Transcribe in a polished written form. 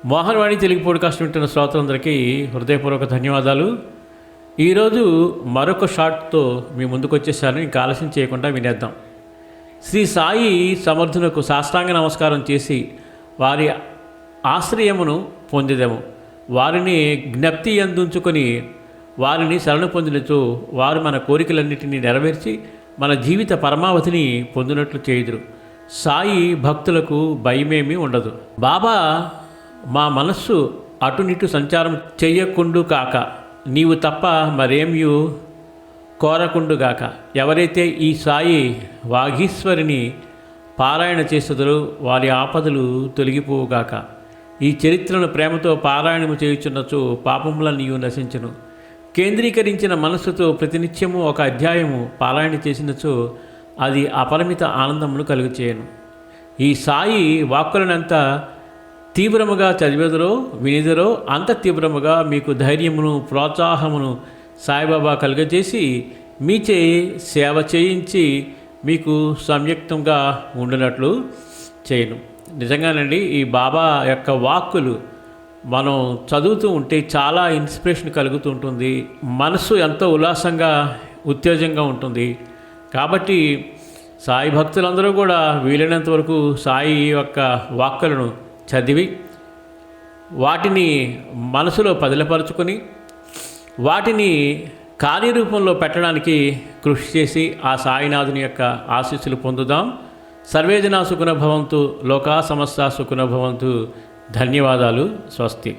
Mohan Vani Telugu podcast వింటున్న శ్రోతలందరికీ హృదయపూర్వక ధన్యవాదాలు. ఈరోజు మరొక షాట్తో మీ ముందుకు వచ్చేసాను. ఇంకా ఆలస్యం చేయకుండా వినేద్దాం. శ్రీ సాయి సమర్థునకు సాష్టాంగ నమస్కారం చేసి వారి ఆశ్రయమును పొందిదము. వారిని జ్ఞప్తి అందుంచుకొని వారిని శరణు పొందినచో వారు మన కోరికలన్నిటినీ నెరవేర్చి మన జీవిత పరమావధిని పొందినట్లు చేయుదురు. సాయి భక్తులకు భయమేమీ ఉండదు. బాబా మా మనస్సు అటునిటు సంచారం చెయ్యకుండు కాక, నీవు తప్ప మరేమ్యూ కోరకుండుగాక. ఎవరైతే ఈ సాయి వాగీశ్వరిని పారాయణ చేస్తుదరో వారి ఆపదలు తొలగిపోవుగాక. ఈ చరిత్రను ప్రేమతో పారాయణము చేయుచున్నచో పాపములన్నీయు నశించును. కేంద్రీకరించిన మనస్సుతో ప్రతినిత్యము ఒక అధ్యాయము పారాయణ చేసినచో అది అపరిమిత ఆనందమును కలుగచేయను. ఈ సాయి వాక్కులనంత తీవ్రముగా చదివేదరో వినిదరో అంత తీవ్రముగా మీకు ధైర్యమును ప్రోత్సాహమును సాయిబాబా కలుగజేసి మీచే సేవ చేయించి మీకు సంయుక్తంగా ఉండినట్లు చేయను. నిజంగానండి, ఈ బాబా యొక్క వాక్కులు మనం చదువుతూ ఉంటే చాలా ఇన్స్పిరేషన్ కలుగుతూ ఉంటుంది. మనసు ఎంతో ఉల్లాసంగా ఉత్తేజంగా ఉంటుంది. కాబట్టి సాయి భక్తులందరూ కూడా వీలైనంత వరకు సాయి యొక్క వాక్కులను చదివి వాటిని మనసులో పదిలపరుచుకొని వాటిని కార్యరూపంలో పెట్టడానికి కృషి చేసి ఆ సాయినాథుని యొక్క ఆశీస్సులు పొందుదాం. సర్వేజనా సుఖినో భవంతు, లోకా సమస్తా సుఖినో భవంతు. ధన్యవాదాలు. స్వస్తి.